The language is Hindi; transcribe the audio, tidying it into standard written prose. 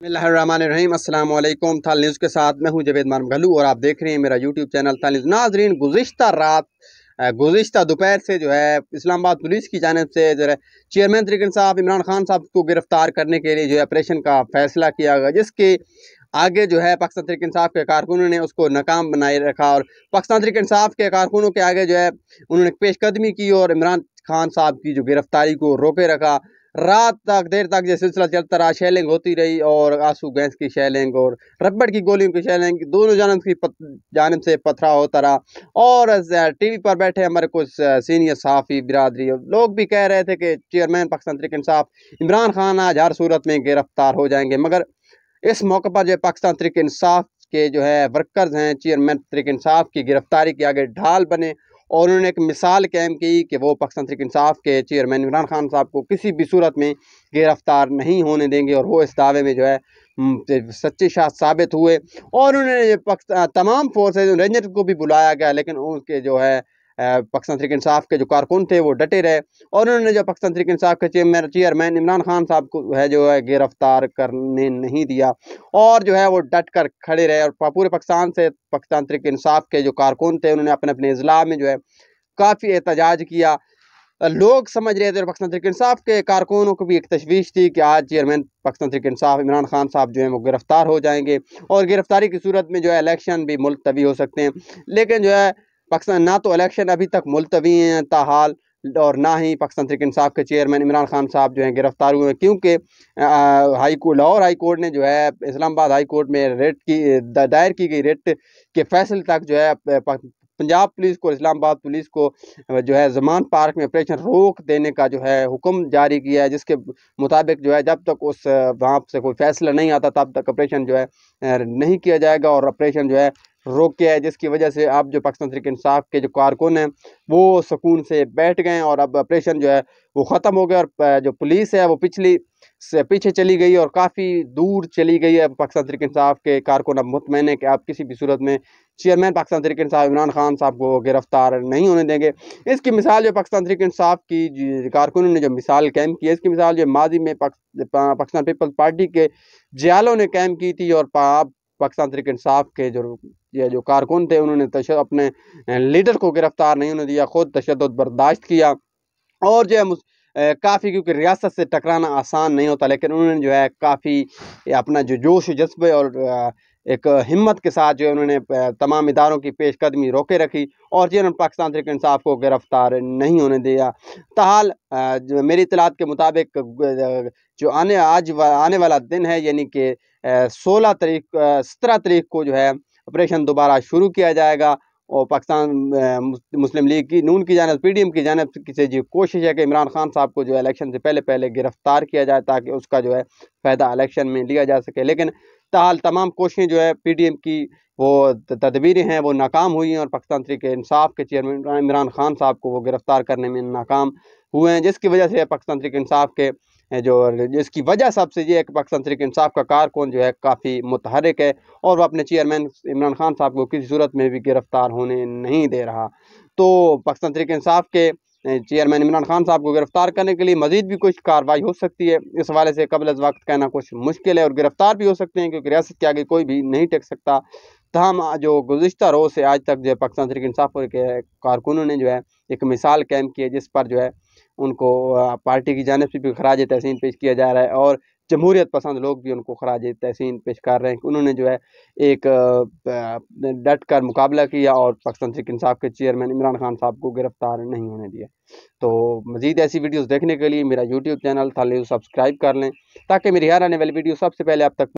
बिस्मिल्लाहिर्रहमानिर्रहीम अस्सलाम वालेकुम। थाल न्यूज़ के साथ मैं हूं जवेद मानगलू और आप देख रहे हैं मेरा यूट्यूब चैनल थाल न्यूज़। नाजरीन, गुज़िश्ता दोपहर से जो है इस्लामाबाद पुलिस की जानिब से जो है चेयरमैन तरीक़ इंसाफ इमरान खान साहब को गिरफ्तार करने के लिए जो है ऑपरेशन का फैसला किया गया, जिसके आगे जो है पाकिस्तान तहरीक इंसाफ के कारकुनों ने उसको नाकाम बनाए रखा और पाकिस्तान तहरीक इंसाफ के कारकुनों के आगे जो है उन्होंने पेशकदमी की और इमरान खान साहब की जो गिरफ्तारी को रोके रखा। रात तक देर तक ये सिलसिला चलता रहा, शेलिंग होती रही और आंसू गैस की शेलिंग और रबड़ की गोलियों की शेलिंग दोनों जानब से पथराव होता रहा। और टीवी पर बैठे हमारे कुछ सीनियर सहाफ़ी बिरादरी लोग भी कह रहे थे कि चेयरमैन पाकिस्तान तहरीक इंसाफ इमरान खान आज हर सूरत में गिरफ्तार हो जाएंगे, मगर इस मौके पर जो पाकिस्तान तहरीक इंसाफ के जो है वर्कर्स हैं चेयरमैन तहरीक इंसाफ की गिरफ्तारी के आगे ढाल बने और उन्होंने एक मिसाल कायम की कि वो पाकिस्तान तहरीक इंसाफ के चेयरमैन इमरान खान साहब को किसी भी सूरत में गिरफ्तार नहीं होने देंगे और वो इस दावे में जो है सच्चे शाह साबित हुए। और उन्होंने तमाम फोर्सेज रेंजर को भी बुलाया गया, लेकिन उनके जो है पाकिस्तान तहरीक इंसाफ के जो कारकुन थे वो डटे रहे और उन्होंने जो पाकिस्तान तहरीक इंसाफ के चेयरमैन इमरान खान साहब को है जो है गिरफ्तार करने नहीं दिया और जो है वो डट कर खड़े रहे। और पूरे पाकिस्तान से पाकिस्तान तहरीक इंसाफ के जो कारकुन थे उन्होंने अपने अपने इजला में जो है काफ़ी एहतजाज किया। लोग समझ रहे थे और पाकिस्तान तहरीक इंसाफ के कारकुनों को भी एक तशवीश थी कि आज चेयरमैन पाकिस्तान तहरीक इंसाफ इमरान खान साहब जो है वो गिरफ्तार हो जाएंगे और गिरफ्तारी की सूरत में जो है इलेक्शन भी मुलतवी हो सकते हैं। लेकिन जो है पाकिस्तान ना तो इलेक्शन अभी तक मुलतवी हैं ताहाल और ना ही पाकिस्तान तहरीक इंसाफ के चेयरमैन इमरान खान साहब जो हैं गिरफ्तार हुए हैं, क्योंकि लाहौर हाई कोर्ट ने जो है इस्लामाबाद हाई कोर्ट में दायर की गई रिट के फैसले तक जो है पंजाब पुलिस को इस्लामाबाद पुलिस को जो है ज़मान पार्क में ऑपरेशन रोक देने का जो है हुक्म जारी किया है, जिसके मुताबिक जो है जब तक उस वहाँ से कोई फैसला नहीं आता तब तक ऑपरेशन जो है नहीं किया जाएगा और ऑपरेशन जो है रोक किया है, जिसकी वजह से अब जो पाकिस्तान तहरीक इंसाफ के जो कारकुन हैं वो सुकून से बैठ गए और अब ऑपरेशन जो है वो ख़त्म हो गया और जो पुलिस है वो पीछे चली गई और काफ़ी दूर चली गई है। पाकिस्तान तहरीक इंसाफ के कारकुन अब मुतमईन है कि आप किसी भी सूरत में चेयरमैन पाकिस्तान तहरीक इंसाफ इमरान खान साहब को गिरफ्तार नहीं होने देंगे। इसकी मिसाल जो पाकिस्तान तहरीक इंसाफ की कारकुनों ने जो मिसाल कायम की है, इसकी मिसाल जो माजी में पाकिस्तान पीपल्स पार्टी के जियालों ने कायम की थी और पाकिस्तान तहरीक इंसाफ के जो कारकुन थे उन्होंने अपने लीडर को गिरफ्तार नहीं होने दिया, खुद तशद्दुद बर्दाश्त किया और जो है काफ़ी, क्योंकि रियासत से टकराना आसान नहीं होता, लेकिन उन्होंने जो है काफ़ी अपना जो जोश जज्बे और एक हिम्मत के साथ जो है उन्होंने तमाम इदारों की पेशकदमी रोके रखी और जिन्होंने पाकिस्तान तहरीक इंसाफ को गिरफ्तार नहीं होने दिया। ताहाल मेरी इत्तलात के मुताबिक जो आने वाला दिन है, यानी कि 17 तारीख को जो है ऑपरेशन दोबारा शुरू किया जाएगा और पाकिस्तान मुस्लिम लीग की नून की जानिब PDM की जानिब से जो कोशिश है कि इमरान खान साहब को जो है इलेक्शन से पहले गिरफ्तार किया जाए ताकि उसका जो है फ़ायदा इलेक्शन में लिया जा सके। लेकिन ताहाल तमाम कोशिशें जो है PDM की वो तदबीरें हैं वो नाकाम हुई हैं और पाकिस्तान तहरीक इंसाफ के चेयरमैन इमरान खान साहब को वो गिरफ्तार करने में नाकाम हुए हैं, जिसकी वजह से पाकिस्तान तहरीक इंसाफ के जिसकी वजह सबसे ये है कि पाकिस्तान तहरीक इंसाफ का कारकुन जो है काफ़ी मुतहरिक है और वह अपने चेयरमैन इमरान खान साहब को किसी सूरत में भी गिरफ्तार होने नहीं दे रहा। तो पाकिस्तान तहरीक इंसाफ के चेयरमैन इमरान खान साहब को गिरफ्तार करने के लिए मजीद भी कुछ कार्रवाई हो सकती है, इस हवाले से कबल अज़ वक्त कहना कुछ मुश्किल है और गिरफ्तार भी हो सकते हैं क्योंकि रियासत के आगे कोई भी नहीं टिक सकता। तहम जो गुज़िश्ता रोज़ से आज तक जो है पाकिस्तान तहरीक इंसाफ के कारकुनों ने जो है एक मिसाल कायम की है, जिस पर जो है उनको पार्टी की जानिब से भी खराज तहसीन पेश किया जा रहा है और जमहूरियत पसंद लोग भी उनको खराज तहसीन पेश कर रहे हैं कि उन्होंने जो है एक डट कर मुकाबला किया और पाकिस्तान तहरीक इंसाफ के चेयरमैन इमरान खान साहब को गिरफ्तार नहीं होने दिया। तो मज़ीद ऐसी वीडियोज़ देखने के लिए मेरा यूट्यूब चैनल थाल न्यूज़ सब्सक्राइब कर लें ताकि मेरी हर आने वाली वीडियो सबसे पहले आप तक